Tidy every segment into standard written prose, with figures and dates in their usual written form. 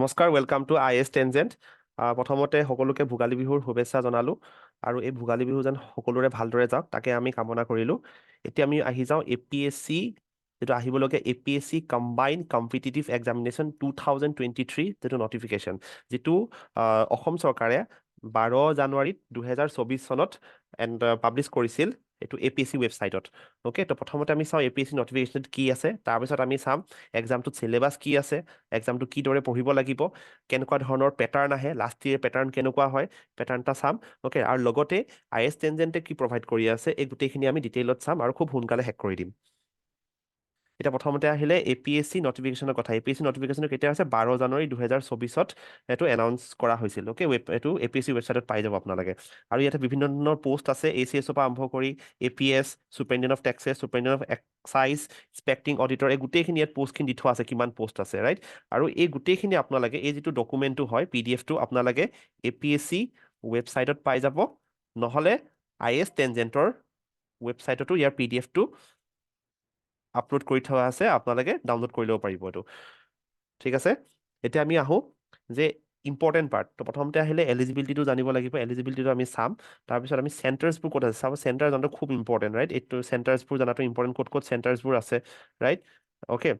নমস্কাৰ, welcome to IAS tangent. প্ৰথমতে সকলোকে ভোগালী বিহুৰ শুভেচ্ছা জনালোঁ আৰু এই ভোগালী বিহু যেন সকলোৰে ভালদৰে যাওক তাকে আমি কামনা কৰিলোঁ। এতিয়া আমি আহি যাওঁ APSC, যিটো আহিবলগীয়া APSC কম্বাইন কম্পিটিটিভ এক্সামিনেশ্যন 2023 যিটো নটিফিকেশ্যন, যিটো অসম চৰকাৰে 12 জানুৱাৰীত 2024 চনত পাব্লিছ কৰিছিল এইটো APSC ৱেবছাইটত। অ'কে, তো প্ৰথমতে আমি চাওঁ APSC নটিফিকেশ্যন কি আছে, তাৰপিছত আমি চাম এক্সামটোত চিলেবাছ কি আছে, এক্সামটো কিদৰে পঢ়িব লাগিব, কেনেকুৱা ধৰণৰ পেটাৰ্ণ আহে, লাষ্ট ইয়েৰ পেটাৰ্ণ কেনেকুৱা হয়, পেটাৰ্ণ এটা চাম। অ'কে, আৰু লগতে IAS টেনজেণ্টে কি প্ৰভাইড কৰি আছে এই গোটেইখিনি আমি ডিটেইলত চাম আৰু খুব সোনকালে শেষ কৰি দিম। এতিয়া প্ৰথমতে আহিলে APSC নটিফিকেশ্যনৰ কথা। APSC নটিফিকেশ্যন কেতিয়া হৈছে? 12 জানুৱাৰী 2024 এইটো এনাউন্স কৰা হৈছিল। অ'কে, এইটো APSC ৱেবছাইটত পাই যাব আপোনালোকে। আৰু ইয়াতে বিভিন্ন ধৰণৰ পোষ্ট আছে, ACSৰ পৰা আৰম্ভ কৰি APS, superintendent of taxes, superintendent of excise, inspecting auditor, এই গোটেইখিনি ইয়াত পোষ্টখিনি দি থোৱা আছে, কিমান পোষ্ট আছে, ৰাইট? আৰু এই গোটেইখিনি আপোনালোকে এই যিটো ডকুমেণ্টটো হয় PDF-টো আপোনালোকে APSC ৱেবছাইটত পাই যাব, নহ'লে IAS টেনজেণ্টৰ ৱেবছাইটতো ইয়াৰ PDF-টো আপলোড কৰি থোৱা আছে, আপোনালোকে ডাউনলোড কৰি ল'ব পাৰিব এইটো। ঠিক আছে, এতিয়া আমি আহোঁ যে ইম্পৰ্টেণ্ট পাৰ্ট। তো প্ৰথমতে আহিলে এলিজিবিলিটিটো জানিব লাগিব, এলিজিবিলিটিটো আমি চাম। তাৰপিছত আমি চেণ্টাৰ্ছবোৰ ক'ত আছে চাব, চেণ্টাৰ জনাটো খুব ইম্পৰ্টেণ্ট, ৰাইট? এইটো চেণ্টাৰ্ছবোৰ জনাটো ইম্পৰ্টেণ্ট, ক'ত ক'ত চেণ্টাৰ্ছবোৰ আছে, ৰাইট? অ'কে,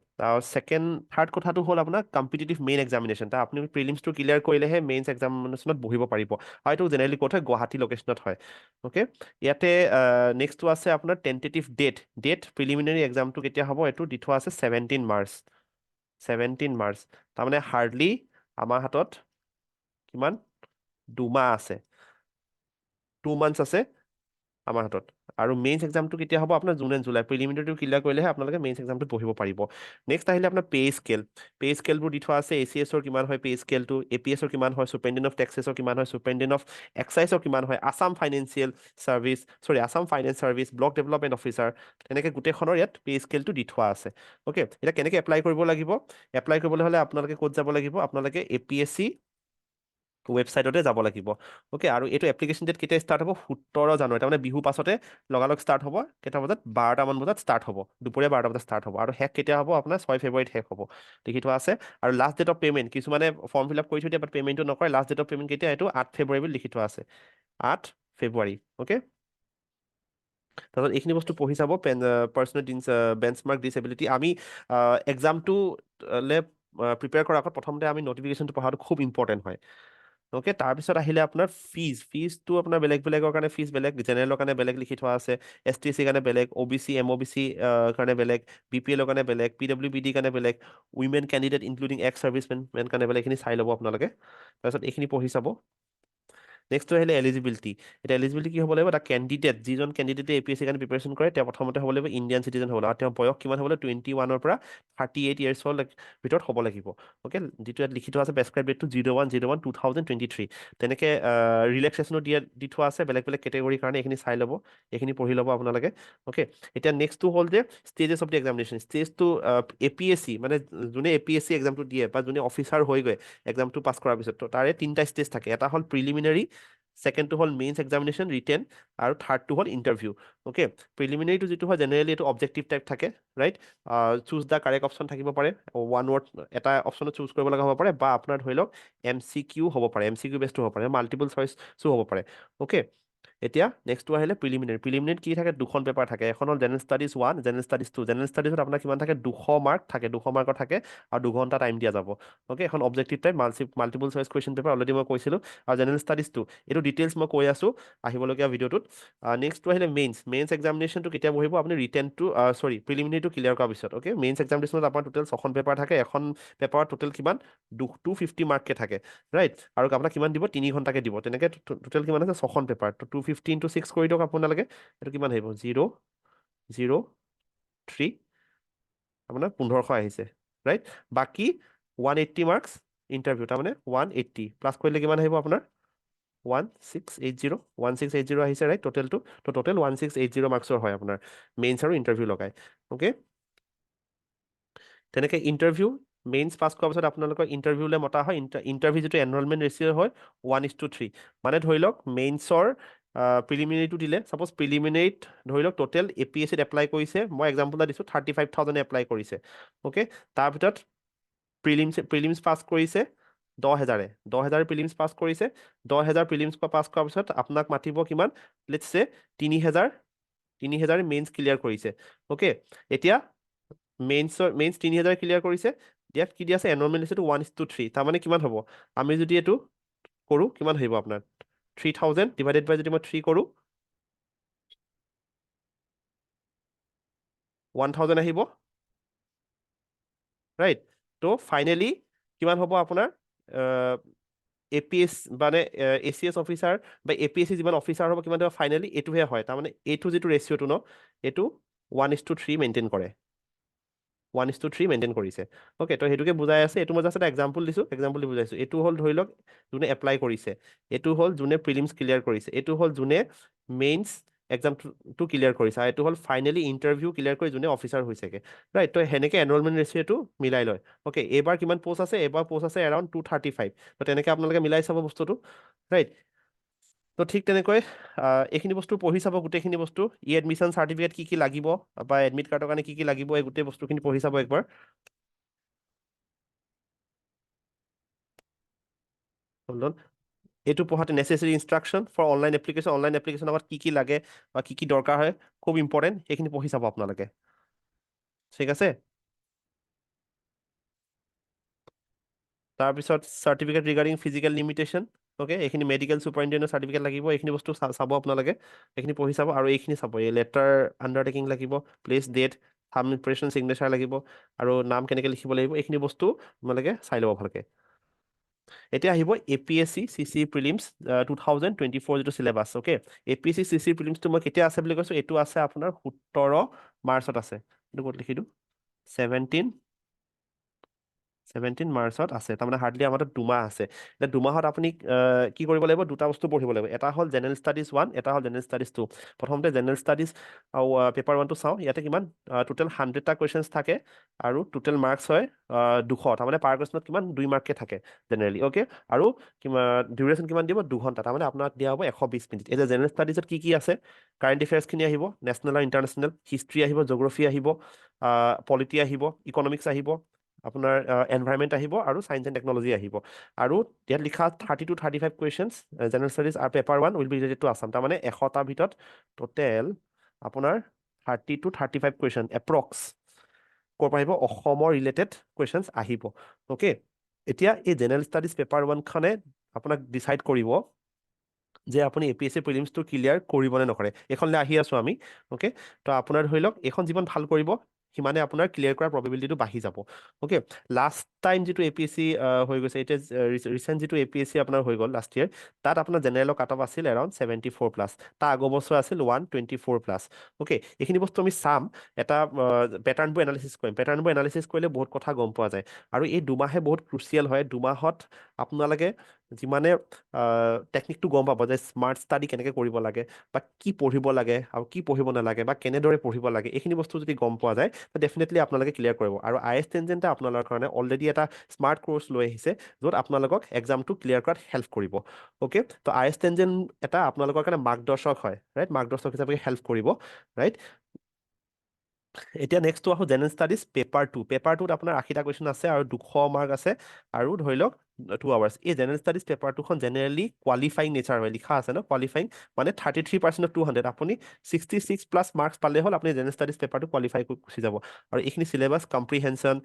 থাৰ্ড কথাটো হ'ল আপোনাৰ কম্পিটিটিভ মেইন এক্সামিনেশ্যন। আপুনি প্ৰিলিমছটো ক্লিয়াৰ কৰিলেহে মেইনছ এক্সামিনেশ্যনত বহিব পাৰিব, আৰু এইটো জেনেৰেলি ক'ত হয়? গুৱাহাটী লোকেশ্যনত হয়। অ'কে, ইয়াতে নেক্সটটো আছে আপোনাৰ টেণ্টেটিভ ডেট প্ৰিলিমিনাৰী এক্সামটো কেতিয়া হ'ব এইটো দি থোৱা আছে 17 মাৰ্চ। 17 মাৰ্চ, তাৰমানে হাৰ্ডলি আমাৰ হাতত কিমান 2 মাহ আছে, 2 মান্থছ আছে আমাৰ হাতত। আৰু মেইনছ এক্সামটো কেতিয়া হ'ব? আপোনাৰ জুন এণ্ড জুলাই। প্ৰিলিমিনাৰীটো ক্লিয়াৰ কৰিলেহে আপোনালোকে মেইনছ এক্সামটো পঢ়িব পাৰিব। নেক্সট আহিলে আপোনাৰ পে স্কেলবোৰ দি থোৱা আছে। ACSৰ কিমান হয় পে স্কেলটো, APSৰ কিমান হয়, চুপাৰিনটেণ্ডেণ্ট অফ টেক্সেছৰ কিমান হয়, চুপাৰিনটেণ্ডেণ্ট অফ এক্সাইজৰ কিমান হয়, Assam finance service, block development officer, তেনেকৈ গোটেইখনৰ ইয়াত পে স্কেলটো দি থোৱা আছে। অ'কে, এতিয়া কেনেকৈ এপ্লাই কৰিব লাগিব? এপ্লাই কৰিবলৈ হ'লে আপোনালোকে ক'ত যাব লাগিব? আপোনালোকে APSC ৱেবছাইটতে যাব লাগিব। অ'কে, আৰু এইটো এপ্লিকেশ্যন ডেট কেতিয়া ষ্টাৰ্ট হ'ব? 17 জানুৱাৰী, তাৰমানে বিহু পাছতে লগালগ ষ্টাৰ্ট হ'ব। কেইটা বজাত? 12টামান বজাত ষ্টাৰ্ট হ'ব, দুপৰীয়া 12টা বজাত ষ্টাৰ্ট হ'ব, আৰু শেষ কেতিয়া হ'ব? আপোনাৰ 6 ফেব্ৰুৱাৰীত শেষ হ'ব, লিখি থোৱা আছে। আৰু লাষ্ট ডেট অফ পে'মেণ্ট, কিছুমানে ফৰ্ম ফিল আপ কৰি থৈ দিয়ে বাট পে'মেণ্টটো নকৰে। লাষ্ট ডেট অফ পে'মেণ্ট কেতিয়া? এইটো 8 ফেব্ৰুৱাৰী বুলি লিখি থোৱা আছে, 8 ফেব্ৰুৱাৰী। অ'কে, তাৰপিছত এইখিনি বস্তু পঢ়ি চাব। পাৰ্চনেল বেঞ্চমাৰ্ক ডিচেবিলিটি, আমি এক্সামটোলে প্ৰিপেয়াৰ কৰাৰ আগত প্ৰথমতে আমি নটিফিকেশ্যনটো পঢ়াটো খুব ইম্পৰ্টেণ্ট হয়। অ'কে, তাৰপিছত আহিলে আপোনাৰ ফিজটো আপোনাৰ বেলেগৰ কাৰণে ফিজ বেলেগ, জেনেৰেলৰ কাৰণে বেলেগ লিখি থোৱা আছে, ST/SC কাৰণে বেলেগ, OBC MOBC কাৰণে বেলেগ, BPL কাৰণে বেলেগ, PWBD কাৰণে বেলেগ, women candidate including x servicemen কাৰণে বেলেগ। এইখিনি চাই ল'ব আপোনালোকে, তাৰপিছত এইখিনি পঢ়ি চাব। নেক্সটটো আহিলে এলিজিবিলিটি। এতিয়া এলিজিবিলিটি কি হ'ব লাগিব? এটা কেণ্ডিডেট, যিজন কেণ্ডিডেটে APSC কাৰণে প্ৰিপেৰেশ্যন কৰে, তেওঁ প্ৰথমতে হ'ব লাগিব ইণ্ডিয়ান চিটিজেন হ'ব লাগিব, আৰু তেওঁৰ বয়স কিমান হ'ব লাগিব? 21ৰ পৰা 38 ইয়াৰ্ছৰ ভিতৰত হ'ব লাগিব। অ'কে, যিটো ইয়াত লিখি থোৱা আছে প্ৰেছক্ৰাইব ডেটটো 01/01/2023। তেনেকৈ ৰিলেক্সেশ্যনো দি থোৱা আছে বেলেগ বেলেগ কেটেগৰীৰ কাৰণে, এইখিনি চাই ল'ব, এইখিনি পঢ়ি ল'ব আপোনালোকে। অ'কে, এতিয়া নেক্সটটো হ'ল যে ষ্টেজেছ অফ দি এক্সামিনেশ্যন। ষ্টেজটো APSC, মানে যোনে APSC এক্সামটো দিয়ে বা যোনে অফিচাৰ হৈ গৈ এক্সামটো পাছ কৰাৰ পিছত, তো তাৰে 3টা ষ্টেজ থাকে। এটা হ'ল প্ৰিলিমিনাৰী, ছেকেণ্ডটো হ'ল মেইনছ এক্সামিনেশ্যন ৰিটেন, আৰু থাৰ্ডটো হ'ল ইণ্টাৰভিউ। অ'কে, প্ৰিলিমিনাৰীটো যিটো হয় জেনেৰেলি এইটো অবজেক্টিভ টাইপ থাকে, right? Choose the correct option থাকিব পাৰে, ওৱান ৱৰ্ড এটা অপশ্যনত চুজ কৰিব লগা হ'ব পাৰে, বা আপোনাৰ ধৰি লওক MCQ হ'ব পাৰে, MCQ বেছটো হ'ব পাৰে, মাল্টিপল চইচো হ'ব পাৰে। অ'কে, এতিয়া নেক্সটটো আহিলে প্ৰিলিমিনাৰীত কি থাকে? 2খন পেপাৰ থাকে। এখন হ'ল general studies 1, general studies 2। General ষ্টাডিজত আপোনাৰ কিমান থাকে? 200 মাৰ্ক থাকে, 200 মাৰ্কৰ থাকে, আৰু 2 ঘণ্টা টাইম দিয়া যাব। অ'কে, এখন objective type multiple choice question paper, already মই কৈছিলোঁ। আৰু জেনেৰেল ষ্টাডিজটো এইটো ডিটেইলছ মই কৈ আছোঁ আহিবলগীয়া ভিডিঅ'টোত। নেক্সটটো আহিলে মেইনছ এক্সামিনেশ্যনটো কেতিয়া বহিব? আপুনি প্ৰিলিমিনাৰীটো ক্লিয়াৰ কৰাৰ পিছত। অ'কে, মেইনছ এক্সামিনেশ্যনত আপোনাৰ টোটেল 6খন পেপাৰ থাকে, এখন পেপাৰত টোটেল কিমান? 250 মাৰ্ককে থাকে, ৰাইট? আৰু আপোনাক কিমান দিব? 3 ঘণ্টাকে দিব। তেনেকৈ টোটেল কিমান আছে? 6খন পেপাৰ। তো 250 × 6 কৰি দিয়ক আপোনালোকে, এইটো কিমান আহিব? 0.03, আপোনাৰ 1500 আহিছে, ৰাইট? বাকী 180 মাৰ্কছ ইণ্টাৰভিউ, তাৰমানে 180 প্লাছ কৰিলে কিমান আহিব আপোনাৰ? 1680 আহিছে, ৰাইট? টোটেলটো, তো টোটেল 1680 মাৰ্কছৰ হয় আপোনাৰ মেইনছ আৰু ইণ্টাৰভিউ লগাই। অ'কে, তেনেকৈ মেইনছ পাছ কৰাৰ পিছত আপোনালোকৰ ইণ্টাৰভিউলৈ মতা হয়। ইণ্টাৰভিউ যিটো এনৰলমেণ্ট ৰেচিঅ' হয় 1:3, মানে ধৰি লওক মেইনছৰ প্ৰিলিমিনাৰীটো দিলে, ছাপ'জ প্ৰিলিমিনাৰীত ধৰি লওক টোটেল APSCত এপ্লাই কৰিছে, মই এক্সাম্পল এটা দিছোঁ, 35,000 এপ্লাই কৰিছে। অ'কে, তাৰ ভিতৰত প্ৰিলিমছ পাছ কৰিছে 10,000 10,000 প্ৰিলিমছ পাছ কৰিছে। 10,000 প্ৰিলিমছ পাছ কৰাৰ পিছত আপোনাক মাতিব কিমান, লেটছ চে 3,000 মেইনছ ক্লিয়াৰ কৰিছে। অ'কে, এতিয়া মেইনছ 3,000 ক্লিয়াৰ কৰিছে। ইয়াত কি দি আছে, এনৰলমেণ্ট লিষ্টটো 1:3, তাৰমানে কিমান হ'ব, আমি যদি এইটো কৰোঁ কিমান আহিব আপোনাৰ 3,000 ডিভাইডেড বাই যদি মই 3 কৰোঁ 1,000 আহিব, ৰাইট। ত' ফাইনেলি কিমান হ'ব আপোনাৰ APS মানে ACS অফিচাৰ বা APSC যিমান অফিচাৰ হ'ব কিমান হ'ব ফাইনেলি এইটোহে হয়, তাৰমানে এইটো যিটো ৰেচিঅ'টো ন, এইটো 1:3 মেইনটেইন কৰে, 1:3 মেইনটেইন কৰিছে। অ'কে, তো সেইটোকে বুজাই আছে। এইটো মই জাষ্ট এটা এক্সাম্পল দিছোঁ, এক্সাম্পল দি বুজাইছোঁ। এইটো হ'ল ধৰি লওক যোনে এপ্লাই কৰিছে, এইটো হ'ল যোনে প্ৰিলিমছ ক্লিয়াৰ কৰিছে, এইটো হ'ল যোনে মেইনছ এক্সামটো ক্লিয়াৰ কৰিছে, আৰু এইটো হ'ল ফাইনেলি ইণ্টাৰভিউ ক্লিয়াৰ কৰি যোনে অফিচাৰ হৈছেগে, ৰাইট। তো সেনেকে এনৰলমেণ্ট ৰেচিঅ'টো মিলাই লয়। অ'কে, এইবাৰ কিমান পষ্ট আছে, এইবাৰ পষ্ট আছে এৰাউণ্ড 235। তো তেনেকে আপোনালোকে মিলাই চাব বস্তুটো, ৰাইট। তো ঠিক তেনেকৈ এইখিনি বস্তু পঢ়ি চাব, গোটেইখিনি বস্তু, এডমিশ্যন চাৰ্টিফিকেট কি কি লাগিব বা এডমিট কাৰ্ডৰ কাৰণে কি কি লাগিব, এই গোটেই বস্তুখিনি পঢ়ি চাব একবাৰ। Hold on. এইটো পঢ়াতে necessary instruction for online application আগত কি কি লাগে বা কি কি দৰকাৰ হয়, খুব ইম্পৰ্টেণ্ট, সেইখিনি পঢ়ি চাব আপোনালোকে, ঠিক আছে। তাৰপিছত certificate regarding physical limitation, okay, এইখিনি মেডিকেল ছুপাৰিনটেণ্ডেণ্টৰ চাৰ্টিফিকেট লাগিব, এইখিনি বস্তু চাব আপোনালোকে, এইখিনি পঢ়ি চাব। আৰু এইখিনি চাব, এই লেটাৰ আণ্ডাৰটেকিং লাগিব, place date, thumb impression signature লাগিব, আৰু নাম কেনেকৈ লিখিব লাগিব, এইখিনি বস্তু আপোনালোকে চাই ল'ব ভালকে। এতিয়া আহিব APSC CC প্ৰিলিমছ 2024 যিটো চিলেবাছ। অ'কে, APSC CC প্ৰিলিমছটো মই কেতিয়া আছে বুলি কৈছোঁ, এইটো আছে আপোনাৰ 17 মাৰ্চত আছে। এইটো ক'ত লিখি দিওঁ, 17 মাৰ্চত আছে, তাৰমানে হাৰ্ডলি আমাৰ তাত 2 মাহ আছে। এতিয়া 2 মাহত আপুনি কি কৰিব লাগিব, দুটা বস্তু পঢ়িব লাগিব, এটা হ'ল জেনেৰেল ষ্টাডিজ 1, এটা হ'ল জেনেৰেল ষ্টাডিজ 2। প্ৰথমতে জেনেৰেল ষ্টাডিজ পেপাৰ 1টো চাওঁ। ইয়াতে কিমান টোটেল 100টা কুৱেশ্যনছ থাকে, আৰু টোটেল মাৰ্কছ হয় 200, তাৰমানে পাৰ কুৱেশ্যনত কিমান 2 মাৰ্ককে থাকে জেনেৰেলি। অ'কে, আৰু ডিউৰেশ্যন কিমান দিব, 2 ঘণ্টা, তাৰমানে আপোনাক দিয়া হ'ব 120 মিনিট। এতিয়া জেনেৰেল ষ্টাডিজত কি কি আছে, কাৰেণ্ট এফেয়াৰ্ছখিনি আহিব, নেশ্যনেল আৰু ইণ্টাৰনেশ্যনেল, হিষ্ট্ৰী আহিব, জিঅ'গ্ৰাফী আহিব, পলিটি আহিব, ইকনমিক্স আহিব, আপোনাৰ এনভাইৰনমেণ্ট আহিব, আৰু চায়েন্স এণ্ড টেকনলজি আহিব। আৰু ইয়াত লিখা 30 to 35 কুৱেশ্যনছ জেনেৰেল ষ্টাডিজ আৰু paper 1 will be related to Assam, তাৰমানে 100টাৰ ভিতৰত টোটেল আপোনাৰ 30 to 35 কুৱেশ্যন এপ্ৰক্স ক'ৰ পৰা আহিব, অসমৰ ৰিলেটেড কুৱেশ্যনছ আহিব। অ'কে, এতিয়া এই জেনেৰেল ষ্টাডিজ পেপাৰ 1খনে আপোনাক ডিচাইড কৰিব যে আপুনি APSC প্ৰিলিমছটো ক্লিয়াৰ কৰিব নে নকৰে। এইখনলৈ আহি আছোঁ আমি। অ'কে, তো আপোনাৰ ধৰি লওক এইখন যিমান ভাল কৰিব সিমানে আপোনাৰ ক্লিয়াৰ কৰাৰ প্ৰবেবিলিটিটো বাঢ়ি যাব। অ'কে, লাষ্ট টাইম যিটো APSC হৈ গৈছে, এতিয়া ৰিচেণ্ট যিটো APSC আপোনাৰ হৈ গ'ল লাষ্ট ইয়েৰ, তাত আপোনাৰ জেনেৰেলৰ কাট অফ আছিল এৰাউণ্ড 74+, তাৰ আগৰ বছৰ আছিল 124+। অ'কে, এইখিনি বস্তু আমি চাম, এটা পেটাৰ্ণবোৰ এনালিচিছ কৰিম, পেটাৰ্ণবোৰ এনালিচিছ কৰিলে বহুত কথা গম পোৱা যায়। আৰু এই 2 মাহে বহুত ক্ৰুচিয়েল হয়। 2 মাহত আপোনালোকে যিমানে টেকনিকটো গম পাব যে স্মাৰ্ট ষ্টাডি কেনেকৈ কৰিব লাগে, বা কি পঢ়িব লাগে আৰু কি পঢ়িব নালাগে, বা কেনেদৰে পঢ়িব লাগে, এইখিনি বস্তু যদি গম পোৱা যায় ডেফিনেটলি আপোনালোকে ক্লিয়াৰ কৰিব। আৰু IAS টেনজেণ্টে আপোনালোকৰ কাৰণে অলৰেডি এটা স্মাৰ্ট কোৰ্চ লৈ আহিছে, য'ত আপোনালোকক এক্সামটো ক্লিয়াৰ কৰাত হেল্প কৰিব। অ'কে, তো IAS টেনজেণ্ট এটা আপোনালোকৰ কাৰণে মাৰ্গদৰ্শক হয়, ৰাইট, মাৰ্গদৰ্শক হিচাপে হেল্প কৰিব, ৰাইট। এতিয়া নেক্সটটো আহোঁ জেনেৰেল ষ্টাডিজ পেপাৰ 2। পেপাৰ 2ত আপোনাৰ 80টা কুৱেশ্যন আছে, আৰু 200 মাৰ্ক আছে, আৰু ধৰি লওক 2 আৱাৰ্ছ। এই জেনেৰেল ষ্টাডিজ পেপাৰ 2খন জেনেৰেলি কোৱালিফাইং নেচাৰ হয়, লিখা আছে ন কোৱালিফাইং, মানে 33% of 200, আপুনি 66+ মাৰ্কছ পালে হ'ল, আপুনি জেনেৰেল ষ্টাডিজ পেপাৰটো কোৱালিফাই কৰি গুচি যাব। আৰু এইখিনি syllabus comprehension,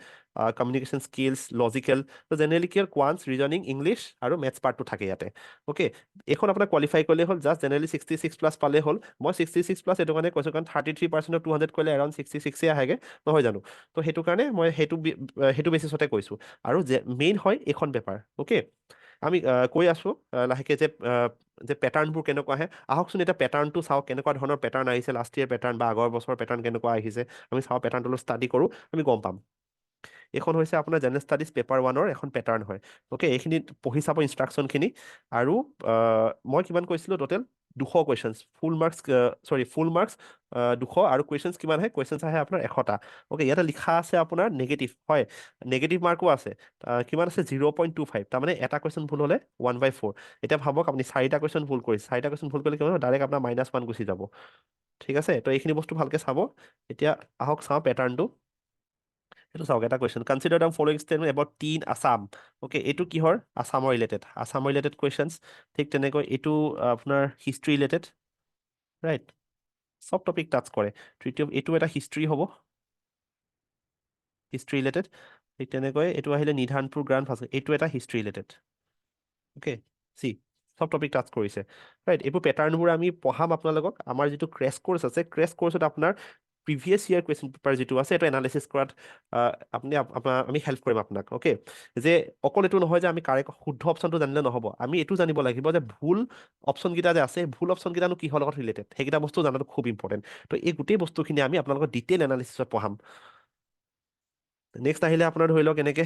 communication skills, logical, তো জেনেৰেলি কি হ'ল কোৱান্টছ, ৰিজনিং, ইংলিছ আৰু মেথছ পাৰ্টটো থাকে ইয়াতে। অ'কে, এইখন আপোনাক কোৱালিফাই কৰিলে হ'ল, জাষ্ট জেনেৰেলি 66+ পালে হ'ল। মই 66+ এইটো কাৰণে কৈছোঁ, কাৰণ 33% of 200 কৰিলে এৰাউণ্ড 66 আহেগে, নহয় জানো। তো সেইটো কাৰণে মই সেইটো বেচিছতে কৈছোঁ। আৰু মেইন হয় এইখন পেপাৰ। অ'কে, আমি কৈ আছোঁ লাহেকৈ যে পেটাৰ্ণবোৰ কেনেকুৱা আহে। আহকচোন এতিয়া পেটাৰ্ণটো চাওঁ, কেনেকুৱা ধৰণৰ পেটাৰ্ণ আহিছে, লাষ্ট ইয়েৰ পেটাৰ্ণ বা আগৰ বছৰৰ পেটাৰ্ণ কেনেকুৱা আহিছে, আমি চাওঁ, পেটাৰ্ণটো অলপ ষ্টাডি কৰোঁ, আমি গম পাম। এইখন হৈছে আপোনাৰ জেনেৰেল ষ্টাডিজ পেপাৰ 1ৰ এখন পেটাৰ্ণ হয়। অ'কে, এইখিনি পঢ়ি চাব ইনষ্ট্ৰাকশ্যনখিনি। আৰু মই কিমান কৈছিলোঁ, টোটেল 200 কুৱেশ্যনছ, ফুল মাৰ্কছ 200, আৰু কুৱেশ্যনছ কিমান আহে, কুৱেশ্যনছ আহে আপোনাৰ 100টা। অ'কে, ইয়াতে লিখা আছে আপোনাৰ নেগেটিভ, হয়, নেগেটিভ মাৰ্কো আছে। কিমান আছে, 0.25, তাৰমানে এটা কুৱেশ্যন ভুল হ'লে 1/4। এতিয়া ভাবক আপুনি 4টা কুৱেশ্যন ভুল কৰিছে, 4টা কুৱেশ্যন ভুল কৰিলে কিমান হ'ব, ডাইৰেক্ট আপোনাৰ -1 গুচি যাব। ঠিক আছে, তো এইখিনি বস্তু ভালকৈ চাব। এতিয়া আহক চাওঁ পেটাৰ্ণটো। এইটো চাওক এটা question consider the following statement about T in Assam okay এইটো কিহৰ আছামৰ ৰিলেটেড কুৱেশ্যনছ ঠিক তেনেকৈ এইটো আপোনাৰ হিষ্ট্ৰী ৰিলেটেড ৰাইট চব টপিক টাচ কৰে তৃতীয় এইটো এটা হিষ্ট্ৰী হ'ব হিষ্ট্ৰী ৰিলেটেড ঠিক তেনেকৈ এইটো আহিলে নিধানপুৰ গ্ৰাণ্ড ফাষ্ট এইটো এটা হিষ্ট্ৰী ৰিলেটেড অ'কে চি চব টপিক টাচ কৰিছে ৰাইট এইবোৰ পেটাৰ্ণবোৰ আমি পঢ়াম আপোনালোকক আমাৰ যিটো ক্ৰেছ কৰ্চ আছে ক্ৰেছ কৰ্চত আপোনাৰ প্ৰিভিয়াছ ইয়াৰ কুৱেশ্যন পেপাৰ যিটো আছে এইটো এনালিচিছ কৰাত আপুনি আমি হেল্প কৰিম আপোনাক অ'কে যে অকল এইটো নহয় যে আমি কাৰেক্ট শুদ্ধ অপশ্যনটো জানিলে নহ'ব আমি এইটো জানিব লাগিব যে ভুল অপশ্যনকেইটা যে আছে ভুল অপশ্যনকেইটানো কিহৰ লগত ৰিলেটেড সেইকেইটা বস্তু জানাটো খুব ইম্পৰ্টেণ্ট তো এই গোটেই বস্তুখিনি আমি আপোনালোকক ডিটেইল এনালিচিছত পঢ়াম নেক্সট আহিলে আপোনাৰ ধৰি লওক এনেকে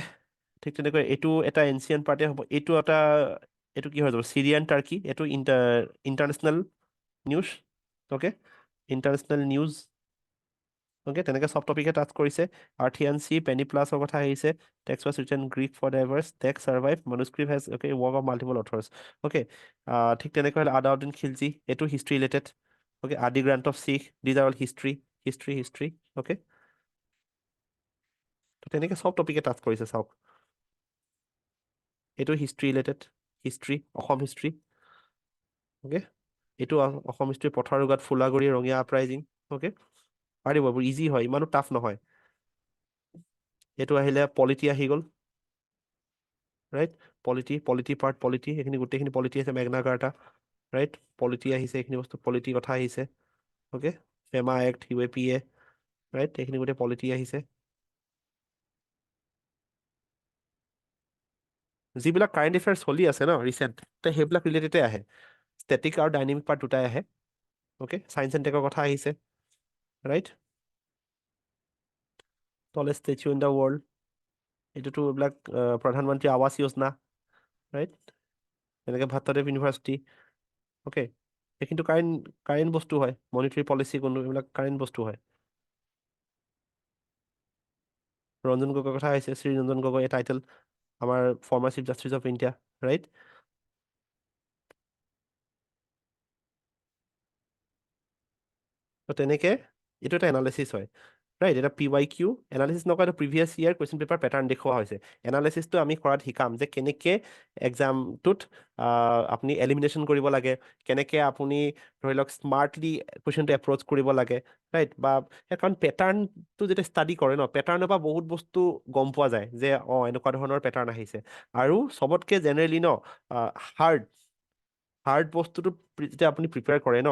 ঠিক তেনেকৈ এইটো এটা এনচিয়েণ্ট পাৰ্টে হ'ব এইটো কি হৈ যাব চিৰিয়ান টাৰ্কি এইটো international news okay international news okay তেনেকৈ চব টপিকে টাচ কৰিছে আৰ্থিয়ান চি পেনি প্লাছৰ কথা আহিছে text was written Greek for diverse texts survive manuscript has okay work of multiple authors okay ঠিক তেনেকৈ হ'লে আদাউদ্দিন খিলজি এইটো history related okay Adi Granth of Sikh these are all history okay তেনেকৈ চব টপিকে টাচ কৰিছে চাওক এইটো history related Assam history okay এইটো Assam history Patharughat Phulaguri Rangia uprising okay পাৰিব এইবোৰ ইজি হয় ইমানো টাফ নহয় এইটো আহিলে পলিটি আহি গ'ল ৰাইট পলিটি এইখিনি গোটেইখিনি পলিটি আছে মেগনা কাৰ্টা ৰাইট পলিটি আহিছে এইখিনি বস্তু পলিটি কথা আহিছে okay FEMA act UAPA right এইখিনি গোটেই পলিটি আহিছে যিবিলাক কাৰেণ্ট এফেয়াৰ্ছ চলি আছে ন ৰিচেণ্ট সেইবিলাক ৰিলেটেডে আহে ষ্টেটিক আৰু ডাইনামিক পাৰ্ট দুটাই আহে অ'কে চায়েন্স এণ্ড টেকৰ কথা আহিছে right টলেষ্ট statue in the world এইটোতো এইবিলাক প্ৰধানমন্ত্ৰী আৱাস যোজনা ৰাইট তেনেকৈ ভাত্তাদেৱ ইউনিভাৰ্চিটি অ'কে এইখিনিতো কাৰেণ্ট বস্তু হয় মনিটাৰী পলিচি কোনো এইবিলাক কাৰেণ্ট বস্তু হয় ৰঞ্জন গগৈৰ কথা আহিছে শ্ৰী ৰঞ্জন গগৈ টাইটেল আমাৰ former chief justice of India right তো তেনেকৈ এইটো এটা এনালিচিছ হয় ৰাইট এটা PYQ এনালিচিছ নকৰা এইটো previous year question paper pattern দেখুওৱা হৈছে এনালিচিছটো আমি কৰাত শিকাম যে কেনেকৈ এক্সামটোত আপুনি এলিমিনেশ্যন কৰিব লাগে কেনেকৈ আপুনি ধৰি লওক স্মাৰ্টলি কুৱেশ্যনটো এপ্ৰ'চ কৰিব লাগে ৰাইট বা কাৰণ পেটাৰ্ণটো যেতিয়া ষ্টাডি কৰে ন পেটাৰ্ণৰ পৰা বহুত বস্তু গম পোৱা যায় যে এনেকুৱা ধৰণৰ পেটাৰ্ণ আহিছে আৰু চবতকৈ জেনেৰেলি ন হাৰ্ড বস্তুটো যেতিয়া আপুনি প্ৰিপেয়াৰ কৰে ন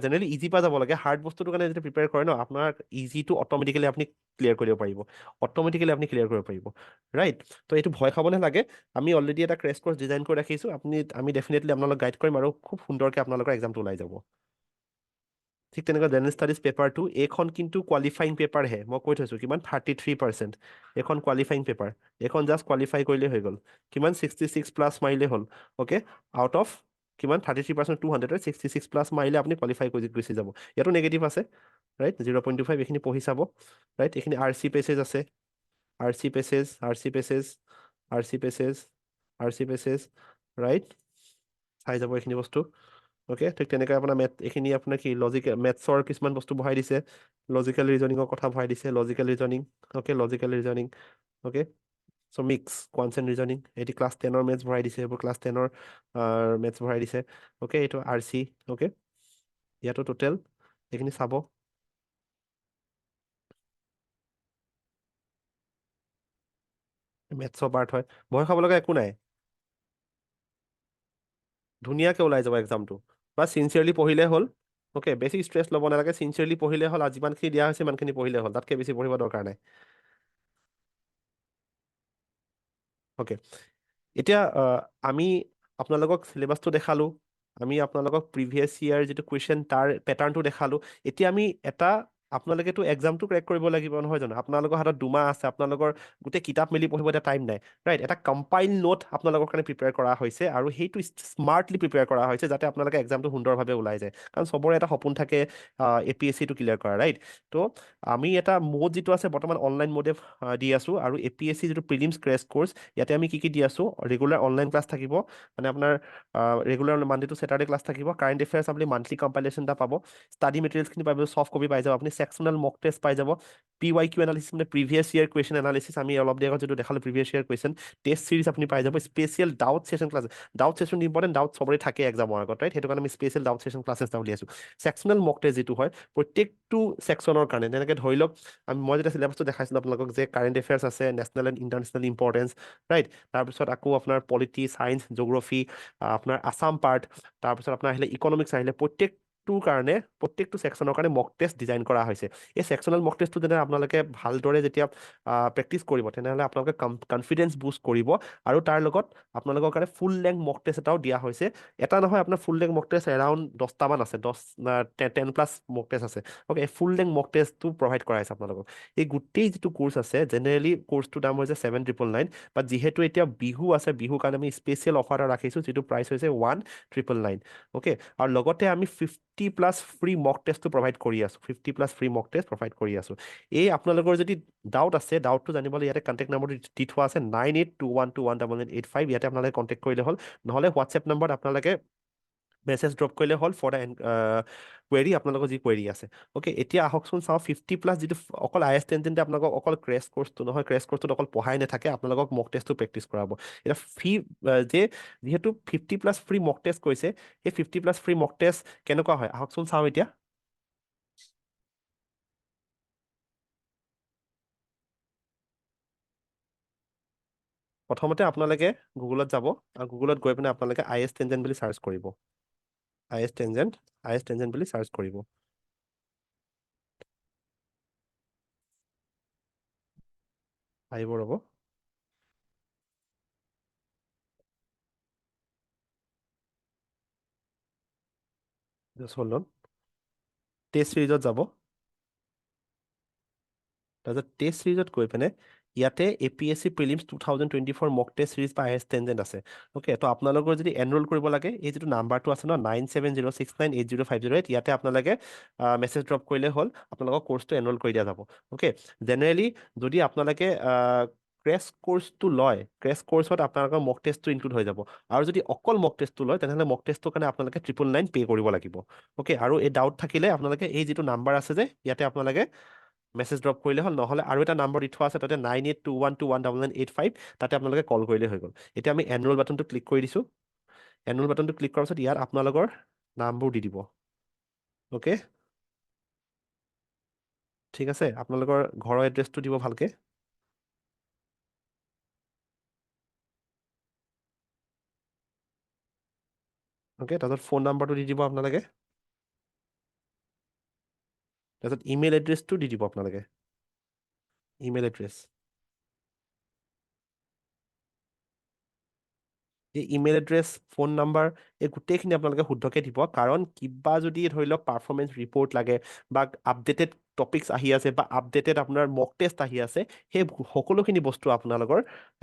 জেনেৰেলি ইজি পৰা যাব লাগে হাৰ্ড বস্তুটোৰ কাৰণে যেতিয়া প্ৰিপেয়াৰ কৰে ন আপোনাৰ ইজিটো অট'মেটিকেলি আপুনি ক্লিয়াৰ কৰিব পাৰিব ৰাইট তো এইটো ভয় খাব নালাগে আমি অলৰেডি এটা ক্ৰেছ কৰ্চ ডিজাইন কৰি ৰাখিছোঁ আমি ডেফিনেটলি আপোনালোকক গাইড কৰিম আৰু খুব সুন্দৰকৈ আপোনালোকৰ এক্সামটো ওলাই যাব ঠিক তেনেকৈ জেনেৰেল ষ্টাডিজ পেপাৰটো এইখন কিন্তু কোৱালিফাইং পেপাৰহে মই কৈ থৈছোঁ কিমান 33% এইখন কোৱালিফাইং পেপাৰ এইখন জাষ্ট কোৱালিফাই কৰিলেই হৈ গ'ল কিমান 66+ মাৰিলেই হ'ল অ'কে আউট অফ কিমান 33% 200 66+ মাৰিলে আপুনি কোৱালিফাই কৰি গুচি যাব ইয়াতো নেগেটিভ আছে ৰাইট 0.25 এইখিনি পঢ়ি চাব ৰাইট এইখিনি RC পেছেজ আছে RC পেছেজ ৰাইট চাই যাব এইখিনি বস্তু অ'কে ঠিক তেনেকৈ আপোনাৰ এইখিনি আপোনাৰ কি মেথছৰ কিছুমান বস্তু বহাই দিছে লজিকেল ৰিজনিঙৰ কথা বহাই দিছে logical reasoning okay so' mix quants and reasoning এইটো ক্লাছ 10ৰ মেথছ ভৰাই দিছে এইবোৰ ক্লাছ 10ৰ মেথছ ভৰাই দিছে অ'কে এইটো RC অ'কে ইয়াতো টোটেল এইখিনি চাব মেথছৰ পাৰ্ট হয় ভয় খাব লগা একো নাই ধুনীয়াকৈ ওলাই যাব এক্সামটো বা চিনচিয়াৰলি পঢ়িলে হ'ল অ'কে বেছি ষ্ট্ৰেছ ল'ব নালাগে চিনচিয়াৰলি পঢ়িলে হ'ল আৰু যিমানখিনি দিয়া হৈছে সিমানখিনি পঢ়িলে হ'ল তাতকৈ বেছি পঢ়িব দৰকাৰ নাই অ'কে এতিয়া আমি আপোনালোকক চিলেবাছটো দেখালোঁ আমি আপোনালোকক প্ৰিভিয়াছ ইয়াৰ যিটো কুৱেশ্যন তাৰ পেটাৰ্ণটো দেখালোঁ এতিয়া আমি আপোনালোকেতো এক্সামটো ক্ৰেক কৰিব লাগিব নহয় জানো আপোনালোকৰ হাতত 2 মাহ আছে আপোনালোকৰ গোটেই কিতাপ মেলি পঢ়িব এতিয়া টাইম নাই ৰাইট এটা কম্পাইল নোট আপোনালোকৰ কাৰণে প্ৰিপেয়াৰ কৰা হৈছে আৰু সেইটো স্মাৰ্টলি প্ৰিপেয়াৰ কৰা হৈছে যাতে আপোনালোকে এক্সামটো সুন্দৰভাৱে ওলাই যায় কাৰণ চবৰে এটা সপোন থাকে APSCটো ক্লিয়াৰ কৰা ৰাইট তো আমি এটা মোড যিটো আছে বৰ্তমান অনলাইন মোডে দি আছোঁ আৰু APSC যিটো প্ৰিলিমছ ক্ৰেছ কৰ্চ ইয়াতে আমি কি দি আছোঁ ৰেগুলাৰ অনলাইন ক্লাছ থাকিব মানে আপোনাৰ regular Monday to Saturday class থাকিব কাৰেণ্ট এফেয়াৰ্ছ আপুনি মান্থলি কম্পাইলেশ্যন এটা পাব ষ্টাডি মেটেৰিয়েলছখিনি পাব চফ্ট কপি পাই যাব আপুনি সেকশনাল মক টেষ্ট পাই যাব PYQ এনালিসিস মানে প্ৰিভিয়াছ ইয়াৰ কুৱেশ্যন এনালিসিস আমি অলপ দেৰি আগত যেটো দেখালো প্ৰিভিয়াছ ইয়াৰ কুৱেশ্যন টেষ্ট সিৰিজ আপুনি পাই যাব special doubt session class doubt session important doubt সবৰে থাকে এক্সামৰ আগত ৰাইট সেইটো কাৰণে আমি স্পেচিয়েল ডাউট সেশন ক্লাছেছ এটা উলিয়াইছো সেকশনাল মক টেষ্ট যেটো হয় প্ৰত্যেকটো সেকশনৰ কাৰণে যেনেকৈ ধৰি লওক মই যেতিয়া চিলেবাছটো দেখাইছিলো আপোনালোকক যে কাৰেণ্ট এফেয়াৰ্ছ আছে national and international importance right তাৰপিছত আকৌ আপোনাৰ পলিটি চায়েন্স জিঅ'গ্ৰাফী আপোনাৰ আছাম পাৰ্ট তাৰপিছত আপোনাৰ আহিলে ইকনমিক্স আহিলে প্ৰত্যেকটো সেকশনৰ কাৰণে মক টেষ্ট ডিজাইন কৰা হৈছে এই সেকশনাল মক টেষ্টটো যেনে আপোনালোকে ভালদৰে যেতিয়া প্ৰেক্টিচ কৰিব তেনেহ'লে আপোনালোকে কনফিডেন্স বুষ্ট কৰিব আৰু তাৰ লগত আপোনালোকৰ কাৰণে ফুল লেংথ মক টেষ্ট এটাও দিয়া হৈছে এটা নহয় আপোনাৰ ফুল লেংথ মক টেষ্ট এৰাউণ্ড 10টামান আছে 10+ মক টেষ্ট আছে অ'কে ফুল লেংথ মক টেষ্টটো প্ৰভাইড কৰা হৈছে আপোনালোকক এই গোটেই যিটো কোৰ্চ আছে জেনেৰেলি কোৰ্চটোৰ দাম হৈছে 7,999 বাট যিহেতু এতিয়া বিহু আছে বিহুৰ কাৰণে আমি স্পেচিয়েল অফাৰ এটা ৰাখিছোঁ যিটো প্ৰাইচ হৈছে 1,999 অ'কে আৰু লগতে আমি 50+ ফ্ৰী মক টেষ্টটো প্ৰভাইড কৰি আছোঁ 50+ ফ্ৰী মক টেষ্ট প্ৰভাইড কৰি আছোঁ এই আপোনালোকৰ যদি ডাউট আছে ডাউটটো জানিবলৈ ইয়াতে কণ্টেক্ট নম্বৰটো দি থোৱা আছে 9821218885 ইয়াতে আপোনালোকে কণ্টেক্ট কৰিলে হ'ল নহ'লে হোৱাটছএপ নম্বৰত আপোনালোকে মেছেজ ড্ৰপ কৰিলে হ'ল ফৰ দ্য কুৱেৰি আপোনালোকৰ যি কুৱেৰি আছে অ'কে এতিয়া আহকচোন চাওঁ 50+ যিটো অকল IS টেনজেণ্টে আপোনালোকক অকল ক্ৰেছ কৰ্চটো নহয় ক্ৰেছ কৰ্চটোত অকল পঢ়াই নাথাকে আপোনালোকক মক টেষ্টটো প্ৰেক্টিচ কৰাব এতিয়া যিহেতু 50+ ফ্ৰী মক টেষ্ট কৈছে সেই 50+ ফ্ৰী মক টেষ্ট কেনেকুৱা হয় আহকচোন চাওঁ এতিয়া প্ৰথমতে আপোনালোকে গুগলত যাব আৰু গুগলত গৈ পিনে আপোনালোকে IS টেনজেণ্ট বুলি চাৰ্চ কৰিব IS টেনজেণ্ট বুলি চাৰ্চ কৰিব আহিব ৰ'ব জাষ্ট হোল্ড অন টেষ্ট চিৰিজত যাব তাৰপিছত টেষ্ট চিৰিজত গৈ পিনে ইয়াতে APSC প্ৰিলিমছ 2024 মক টেষ্ট চিৰিজ বা IS টেনজেণ্ট আছে অ'কে তো আপোনালোকৰ যদি এনৰোল কৰিব লাগে এই যিটো নাম্বাৰটো আছে ন 9706980508 ইয়াতে আপোনালোকে মেছেজ ড্ৰপ কৰিলে হ'ল আপোনালোকৰ কোৰ্চটো এনৰোল কৰি দিয়া যাব অ'কে জেনেৰেলি যদি আপোনালোকে ক্ৰেছ কৰ্চটো লয় ক্ৰেছ কৰ্চত আপোনালোকৰ মক টেষ্টটো ইনক্লুড হৈ যাব আৰু যদি অকল মক টেষ্টটো লয় তেনেহ'লে মক টেষ্টটোৰ কাৰণে আপোনালোকে 999 পে' কৰিব লাগিব অ'কে আৰু এই ডাউট থাকিলে আপোনালোকে এই যিটো নাম্বাৰ আছে যে ইয়াতে আপোনালোকে মেছেজ ড্ৰপ কৰিলে হ'ল নহ'লে আৰু এটা নম্বৰ দি থোৱা আছে তাতে 9821219985 তাতে আপোনালোকে কল কৰিলে হৈ গ'ল এতিয়া আমি এনৰোল বাটনটো ক্লিক কৰি দিছোঁ এনৰোল বাটনটো ক্লিক কৰাৰ পিছত ইয়াত আপোনালোকৰ নামবোৰ দি দিব অ'কে ঠিক আছে আপোনালোকৰ ঘৰৰ এড্ৰেছটো দিব ভালকে অ'কে তাৰপিছত ফোন নাম্বাৰটো দি দিব আপোনালোকে তাৰপিছত ইমেইল এড্ৰেছটো দি দিব আপোনালোকে ইমেইল এড্ৰেছ এই ইমেইল এড্ৰেছ ফোন নাম্বাৰ এই গোটেইখিনি আপোনালোকে শুদ্ধকৈ দিব কাৰণ কিবা যদি ধৰি লওক পাৰফৰ্মেঞ্চ ৰিপৰ্ট লাগে বা আপডেটেড টপিকছ আহি আছে বা আপডেটেড আপোনাৰ মক টেষ্ট আহি আছে সেই সকলোখিনি বস্তু আপোনালোকৰ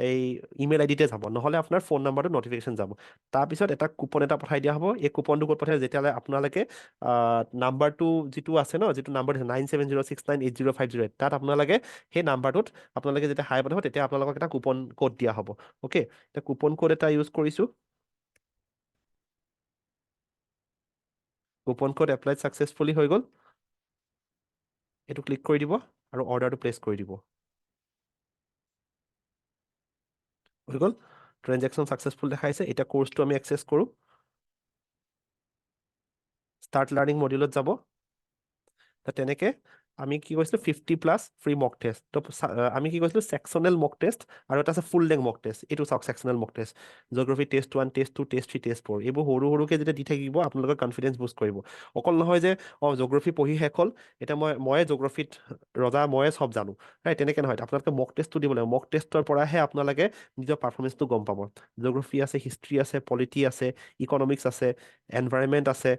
এই ইমেইল আইডিতে যাব নহ'লে আপোনাৰ ফোন নাম্বাৰটো নটিফিকেশ্যন যাব তাৰপিছত এটা কুপন এটা পঠাই দিয়া হ'ব এই কুপনটো ক'ত পঠাই যেতিয়ালৈ আপোনালোকে নাম্বাৰটো যিটো আছে ন যিটো নাম্বাৰ 9706980508 তাত আপোনালোকে সেই নাম্বাৰটোত আপোনালোকে যেতিয়া হাই পঠাব তেতিয়া আপোনালোকক এটা কুপন ক'ড দিয়া হ'ব অ'কে এতিয়া কুপন ক'ড এটা ইউজ কৰিছোঁ কুপন ক'ড এপ্লাইড ছাকচেছফুলি হৈ গ'ল এইটো ক্লিক কৰি দিব আৰু অৰ্ডাৰটো প্লেচ কৰি দিব হৈ গ'ল ট্ৰেনজেকশ্যন ছাকচেছফুল দেখাইছে এতিয়া কোৰ্চটো আমি এক্সেছ কৰোঁ ষ্টাৰ্ট লাৰ্ণিং মডিউলত যাব তেনেকৈ আমি কি কৈছিলোঁ 50+ ফ্ৰী মক টেষ্ট তো আমি কি কৈছিলোঁ ছেকশ্যনেল মক টেষ্ট আৰু এটা আছে ফুল লেংথ মক টেষ্ট এইটো চাওক sectional mock test geography test 1 test 2 test 3 test 4 এইবোৰ সৰু সৰুকৈ যেতিয়া দি থাকিব আপোনালোকৰ কনফিডেঞ্চ বুষ্ট কৰিব অকল নহয় যে জিঅ'গ্ৰাফী পঢ়ি শেষ হ'ল এতিয়া ময়ে জিঅ'গ্ৰাফীত ৰজা ময়ে চব জানো ৰাইট তেনেকৈ নহয় আপোনালোকে মক টেষ্টটো দিব লাগিব মক টেষ্টৰ পৰাহে আপোনালোকে নিজৰ পাৰফৰ্মেঞ্চটো গম পাব জিঅ'গ্ৰাফী আছে হিষ্ট্ৰী আছে পলিটি আছে ইকনমিক্স আছে এনভাইৰনমেণ্ট আছে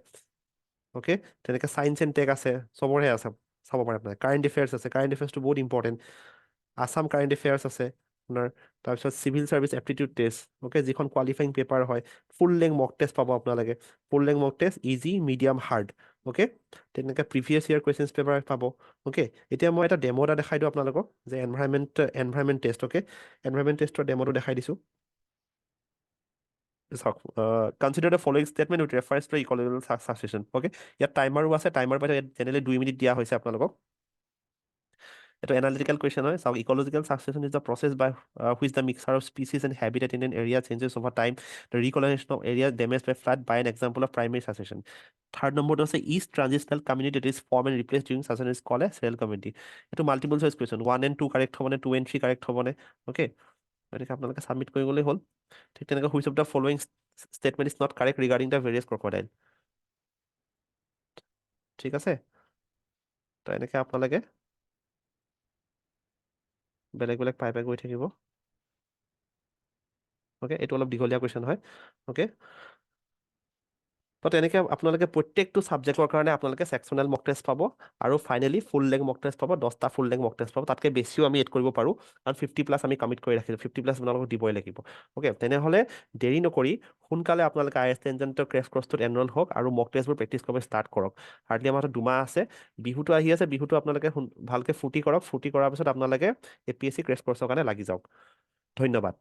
অ'কে তেনেকৈ চায়েন্স এণ্ড টেক আছে চবৰে আছে চাব পাৰে আপোনাৰ কাৰেণ্ট এফেয়াৰ্ছ আছে কাৰেণ্ট এফেয়াৰ্ছটো বহুত ইম্পৰ্টেণ্ট আছাম কাৰেণ্ট এফেয়াৰ্ছ আছে আপোনাৰ তাৰপিছত civil service aptitude test okay যিখন কোৱালিফাইং পেপাৰ হয় ফুল লেংথ মক টেষ্ট পাব আপোনালোকে full length mock test easy medium hard okay তেনেকৈ প্ৰিভিয়াছ ইয়াৰ কুৱেশ্যনছ পেপাৰ পাব অ'কে এতিয়া মই এটা ডেমো এটা দেখাই দিওঁ আপোনালোকক যে এনভাইৰনমেণ্ট টেষ্ট অ'কে এনভাইৰনমেণ্ট টেষ্টৰ ডেমোটো দেখাই দিছোঁ চাওক, consider the following statement with reference to ecological succession. Okay, ইয়াত টাইমাৰো আছে, টাইমাৰ পাই জেনেৰেলি 2 মিনিট দিয়া হৈছে আপোনালোকক। এইটো এনালিটিকেল কুৱেশ্যন হয়। চাওক, ecological succession is the process by which the mixture of species and habitat in an area changes over time, the recolonization of area damage by flood by an example of primary succession. Third নম্বৰটো আছে is transitional community is form and replace during succession is call a seral community. এইটো multiple choice question, 1 and 2 correct হ'বনে, 2 and 3 correct হ'বনে? Okay, গতিকে আপোনালোকে submit কৰি গ'লেই হ'ল। ঠিক তেনেকৈ which of the following statement is not correct regarding the various crocodile. ঠিক আছে, তো এনেকৈ আপোনালোকে বেলেগ বেলেগ পাই পাই গৈ থাকিব। অ'কে, এইটো অলপ দীঘলীয়া কুৱেশ্যন হয়। অ'কে, তো তেনেকৈ আপোনালোকে প্ৰত্যেকটো ছাবজেক্টৰ কাৰণে আপোনালোকে ছেকশ্যনেল মক টেষ্ট পাব, আৰু ফাইনেলি ফুল লেংথ মক টেষ্ট পাব, 10টা ফুল লেংথ মক টেষ্ট পাব। তাতকৈ বেছিও আমি এড কৰিব পাৰোঁ, কাৰণ 50+ আমি কমিট কৰি ৰাখিছোঁ, 50+ আপোনালোকক দিবই লাগিব। অ'কে, তেনেহ'লে দেৰি নকৰি সোনকালে আপোনালোকে IS টেনজেণ্টৰ ক্ৰেছ কৰ্চটোত এনৰল হওক আৰু মক টেষ্টবোৰ প্ৰেক্টিছ কৰিব ষ্টাৰ্ট কৰক। হাৰ্ডলি আমাৰ 2 মাহ আছে, বিহুটো আহি আছে, বিহুটো আপোনালোকে ভালকৈ ফূৰ্তি কৰক। ফূৰ্তি কৰাৰ পিছত আপোনালোকে APSC ক্ৰেছ কৰ্চৰ কাৰণে লাগি যাওক। ধন্যবাদ।